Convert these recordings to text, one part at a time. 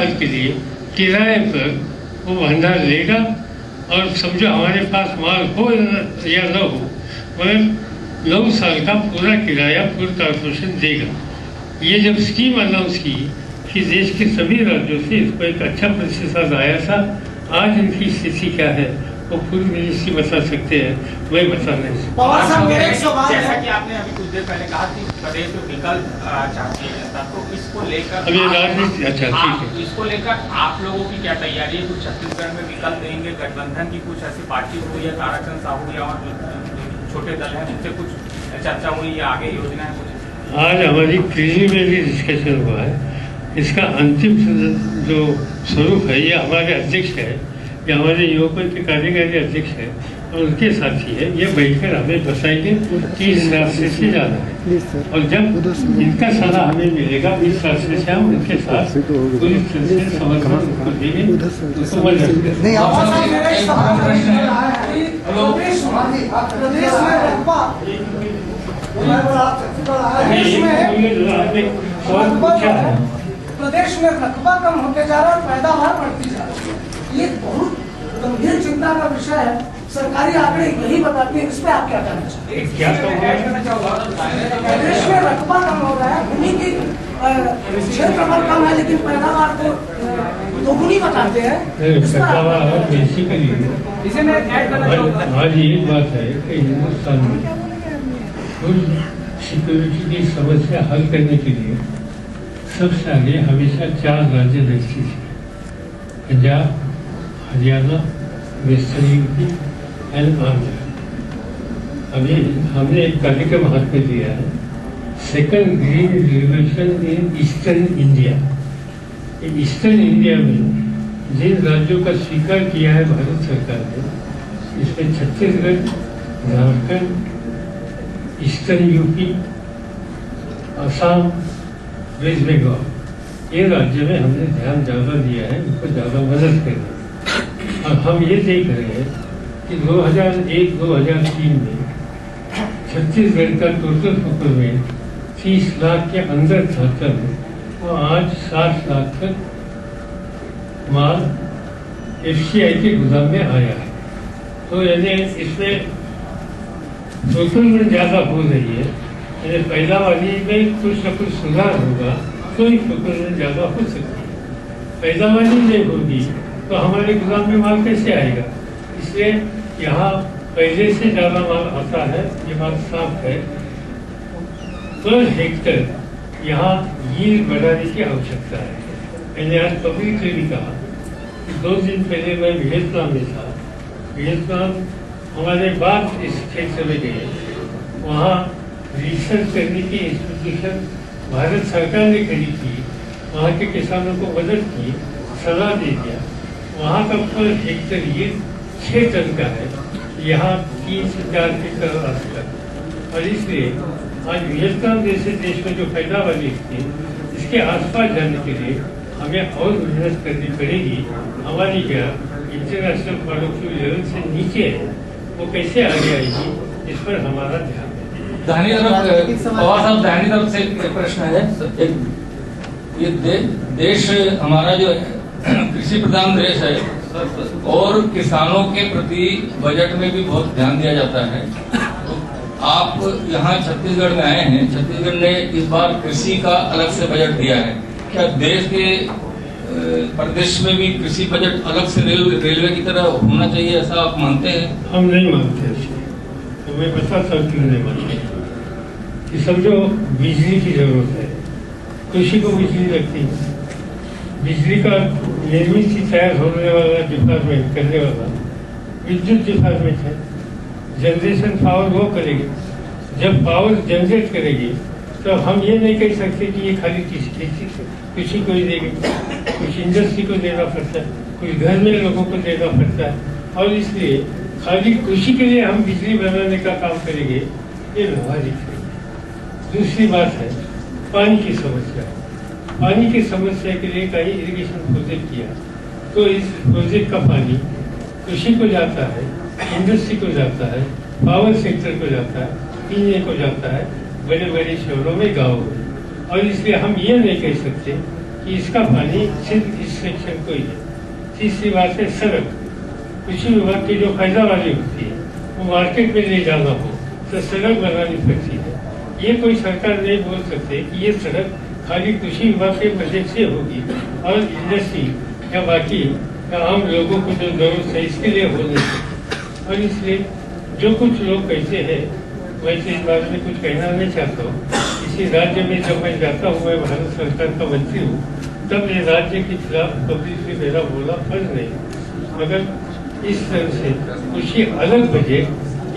साल के लिए किराए पर वो भंडार लेगा और समझो हमारे पास माल हो या न हो, मगर 9 साल का पूरा किराया पूर्व कॉर्पोरेशन देगा। ये जब स्कीम अनाउंस की कि देश के सभी राज्यों से इसको एक अच्छा प्रतिशत आया था, आज इनकी स्थिति क्या है वो पूर्व मिनिस्ट्री बता सकते हैं, मैं बता नहीं सकता। जैसा कि आपने अभी कुछ देर पहले कहा कि प्रदेश में विकल्प चाहती है जनता, तो इसको लेकर अब ये राजनीति, अच्छा ठीक है, इसको लेकर आप लोगों की क्या तैयारी है? कुछ छत्तीसगढ़ में विकल्प देंगे, गठबंधन की कुछ ऐसी पार्टी हुई है, ताराचंद साहू या और छोटे दल है उनसे कुछ चर्चा हुई या आगे योजना है कुछ? आज हमारी पीढ़ी में भी डिस्कशन हुआ है। इसका अंतिम जो स्वरूप है ये हमारे अध्यक्ष है, ये हमारे युवकों के कार्यकारी अध्यक्ष है और उनके साथी है, ये बैठकर हमें बताएंगे कि इस रास्ते से जाना है। और जब इनका सलाह हमें मिलेगा इस रास्ते से हम उनके साथ पूरी तरह से समर्थन उनको देंगे, उसको मदद करेंगे। प्रदेश में रकबा कम होते जा रहा है और पैदावार बढ़ती जा रही है। ये बहुत गंभीर चिंता का विषय है। सरकारी आंकड़े यही बताते हैं, इस पे आप क्या कहना चाहते हैं? प्रदेश में रकबा कम हो रहा है, भूमि की क्षेत्रफल कम है लेकिन पैदावार को दोगुनी बताते हैं। आज ये बात है कि हिंदुस्तान में फूड सिक्योरिटी की समस्या हल करने के लिए सबसे आगे हमेशा 4 राज्य देखती थी, Punjab, Haryana, western UP and Andhra. अभी हमने एक कार्यक्रम हाथ में लिया है, second green revolution in eastern India. Eastern India में जिन राज्यों का स्वीकार किया है भारत सरकार ने, इसमें Chhattisgarh, Jharkhand, eastern UP, Assam, west Bengal, ये राज्य में हमने ध्यान ज़्यादा दिया है, उनको ज़्यादा मदद करनी। और हम ये देख रहे हैं कि 2001-2003 में छत्तीसगढ़ का टोटल प्रोक्योरमेंट 30 लाख के अंदर था तब, और आज 60 लाख तक माल FCI के गोदाम में आया है। तो यानी इसमें प्रोक्योरमेंट ज़्यादा हो रही है, यानी पैदावारी में कुछ न कुछ सुधार होगा तो ही प्रोक्योरमेंट ज़्यादा हो सकती है। पैदावारी नहीं होगी तो हमारे गोदाम में माल कैसे आएगा? इसलिए यहाँ पहले से ज़्यादा माल आता है, ये बात साफ है। पर हेक्टर यहाँ यील्ड बढ़ाने की आवश्यकता है। मैंने आज पब्लिकली भी कहा कि 2 दिन पहले मैं वियतनाम में था। वियतनाम हमारे बाद इस क्षेत्र में गए, वहाँ रिसर्च करने की इंस्टीट्यूशन भारत सरकार ने खड़ी की, वहाँ के किसानों को मदद की, सलाह दे दिया। वहाँ का पर हेक्टर ये 6 टन का है, यहाँ 3 से 4 हेक्टर आता है। और इसलिए आज वियतनाम जैसे देश में जो पैदावारी थी, इसके आसपास जाने के लिए हमें और मेहनत करनी पड़ेगी। हमारी क्या इंटरनेशनल प्रोडक्टिव लेवल से नीचे है, वो कैसे आगे आएगी, इस पर हमारा ध्यान है। दाहिनी तरफ पवार साहब, दाहिनी तरफ से एक प्रश्न है। ये देश हमारा जो कृषि प्रधान देश है और किसानों के प्रति बजट में भी बहुत ध्यान दिया जाता है। तो आप यहाँ छत्तीसगढ़ में आए हैं, छत्तीसगढ़ ने इस बार कृषि का अलग से बजट दिया है। क्या देश के प्रदेश में भी कृषि बजट अलग से रेलवे की तरह होना चाहिए, ऐसा आप मानते हैं? हम नहीं मानते, तो मैं बताता हूँ क्यों नहीं मानते। कि समझो बिजली की जरूरत है, कृषि को बिजली लगती है, बिजली का निर्मित ही तैयार होने वाला डिपार्टमेंट करने वाला विद्युत डिपार्टमेंट है। जनरेशन पावर वो करेगी, जब पावर जनरेट करेगी तो हम ये नहीं कह सकते कि ये खाली कृषि को ही देगी, कुछ इंडस्ट्री को देना पड़ता है, कुछ घर में लोगों को देना पड़ता है। और इसलिए खाली कृषि के लिए हम बिजली बनाने का काम करेंगे, ये व्यवहारिक है। दूसरी बात है पानी की समस्या। पानी की समस्या के लिए कहीं इरिगेशन प्रोजेक्ट किया तो इस प्रोजेक्ट का पानी कृषि को जाता है, इंडस्ट्री को जाता है, पावर सेक्टर को जाता है, पीने को जाता है, बड़े बड़े शहरों में, गाँव में। और इसलिए हम ये नहीं कह सकते कि इसका पानी सिर्फ इस सेक्शन को ही है। तीसरी बात है सड़क, कृषि विभाग की जो फैजाबाजी होती है वो मार्केट में ले जाना हो तो सड़क बनानी पड़ती है। ये कोई सरकार नहीं बोल सकते कि ये सड़क खाली कृषि विभाग के बजट से होगी और इंडस्ट्री या बाकी या आम लोगों को जो जरूरत है इसके लिए हो नहीं सकती। और इसलिए जो कुछ लोग कहते हैं वैसे इस बारे में कुछ कहना नहीं चाहता हूँ। इसी राज्य में जब मैं जाता हूँ, मैं भारत सरकार का मंत्री हूँ, तब ये राज्य के खिलाफ पब्लिकली मेरा बोला फर्ज नहीं। मगर इस तरह से कुछ अलग बजट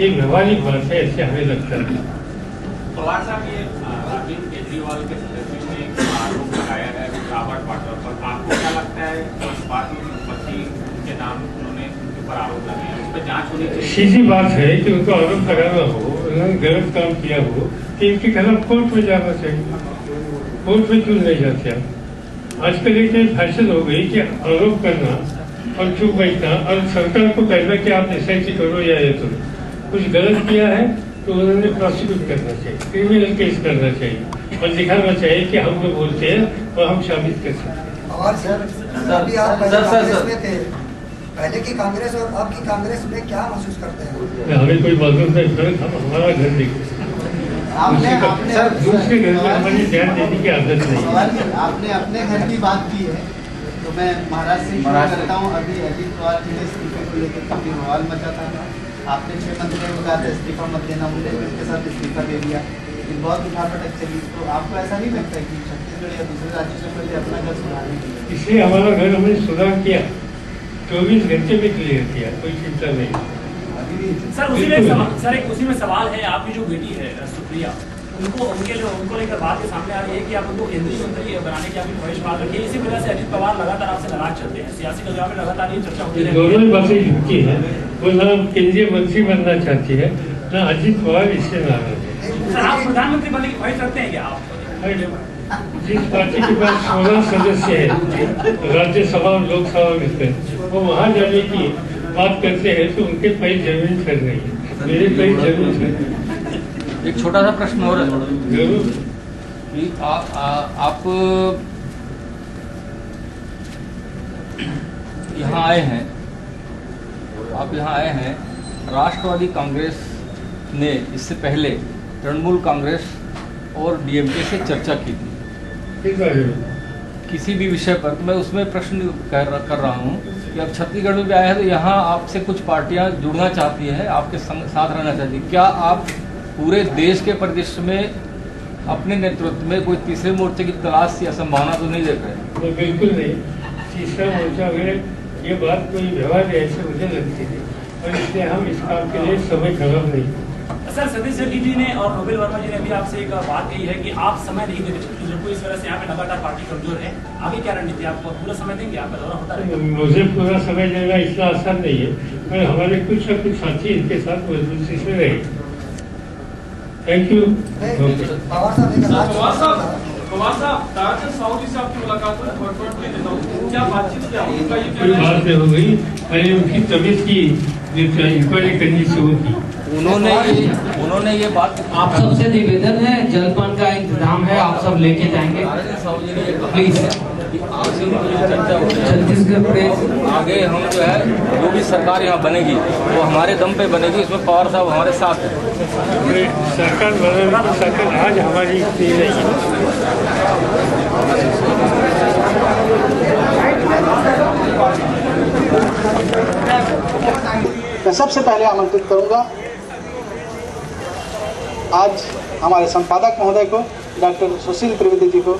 ये व्यवहारिक बात है, ऐसे हमें लगता है। पवार साहब, ये अरविंद केजरीवाल के सदस्यों ने एक आरोप लगाया है रॉबर्ट वाड्रा पर। आपको क्या लगता है बाद में मुख्यमंत्री के नाम उन्होंने उनके ऊपर आरोप लगाया, उस पर जांच होनी चाहिए? सीधी बात है कि उनको आरोप लगाना हो, उन्होंने गलत काम किया हो कि इनके खिलाफ कोर्ट में जाना चाहिए। कोर्ट में क्यों नहीं जाते आप? आजकल एक फैशन हो गई कि आरोप करना और चुप बैठना और सरकार को कहना कि आप SIT करो या ये करो। कुछ गलत किया है तो उन्होंने प्रोसिक्यूट करना चाहिए, क्रिमिनल केस करना चाहिए और दिखाना चाहिए कि हम लोग बोलते हैं और हम साबित कर सकते हैं। और सर, अभी आप कांग्रेस में थे, पहले की कांग्रेस और अब की कांग्रेस में क्या महसूस करते हैं? हमें कोई मालूम नहीं, फर्क हम हमारा घर देखते सर, दूसरे घर में हमारी ध्यान देने की आदत नहीं। आपने अपने घर की बात की है तो मैं महाराष्ट्र से शुरू करता हूँ। अभी अजीत पवार जी के इस्तीफे को लेकर काफी बवाल मचा था। आपने 6 मंत्रियों को कहा था इस्तीफा मत देना, उन्होंने उनके साथ इस्तीफा दे दिया, लेकिन बहुत उठापटक चली। तो आपको ऐसा नहीं लगता कि छत्तीसगढ़ या दूसरे राज्यों से पहले अपना घर सुधारने के लिए? इसलिए हमारा घर हमने सुधार किया, 24 घंटे में क्लियर किया, कोई चिंता नहीं। सर उसी में सवाल है, आपकी जो बेटी है सुप्रिया, उनको लेकर बात के सामने आ रही है कि आप उनको केंद्रीय मंत्री बनाने की आपकी ख्वाहिश बात रखी है। इसी वजह से अजीत पवार लगातार आपसे नाराज चलते हैं, सियासी कदम में लगातार ये चर्चा होती है। दोनों ही बातें झूठी है। वो ना केंद्रीय मंत्री बनना चाहती है, ना अजीत पवार इससे नाराज है। सर, आप प्रधानमंत्री बनने की ख्वाहिश रखते हैं क्या आप? जिस पार्टी के पास 16 सदस्य है राज्यसभा और लोकसभा में, वो वहाँ जाने की बात करते हैं तो उनके पैर जमीन कर रही है, मेरे पैर जमीन कर। एक छोटा सा प्रश्न और है जरूर कि आप यहाँ आए हैं, राष्ट्रवादी कांग्रेस ने इससे पहले तृणमूल कांग्रेस और DMK से चर्चा की थी किसी भी विषय पर। तो मैं उसमें प्रश्न कर रहा हूँ कि अब छत्तीसगढ़ में भी आए हैं तो यहाँ आपसे कुछ पार्टियाँ जुड़ना चाहती हैं, आपके साथ रहना चाहती है। क्या आप पूरे देश के परिदृश्य में अपने नेतृत्व में कोई तीसरे मोर्चे की तलाश या संभावना तो नहीं देख रहे? बिल्कुल नहीं। तीसरा मोर्चा में ये बात कोई व्यवहार ऐसे मुझे लगती है और इसलिए हम इस काम के लिए समय खराब नहीं। सर, सतीश रेड्डी जी ने और नोबेल वर्मा जी ने भी आपसे एक बात कही है कि आप समय नहीं देते छत्तीसगढ़ को, इस वजह से यहाँ पे लगातार पार्टी कमजोर है। आगे क्या रणनीति, आपको पूरा समय देंगे? आपका दौरा होता रहेगा? मुझे पूरा समय देना इतना आसान नहीं है, पर हमारे कुछ न कुछ साथी इनके साथ मजबूती से रहे। Thank you. पवार साहब, ताराचंद साहू जी से आपकी मुलाकात हुई, क्या बातचीत कोई बात नहीं हो गई, पहले उनकी तबीयत की इंक्वायरी करनी से होगी। उन्होंने ये बात, आप सबसे निवेदन है, जलपान का इंतजाम है, आप सब लेके जाएंगे प्लीज। छत्तीसगढ़ प्रेस आगे हम जो है जो भी सरकार यहाँ बनेगी वो हमारे दम पे बनेगी, इसमें पवार साहब हमारे साथ हैं। सरकार बनेगी तो सरकार आज हमारी इतनी नहीं है। मैं सबसे पहले आमंत्रित करूंगा आज हमारे संपादक महोदय को, डॉक्टर सुशील त्रिवेदी जी को।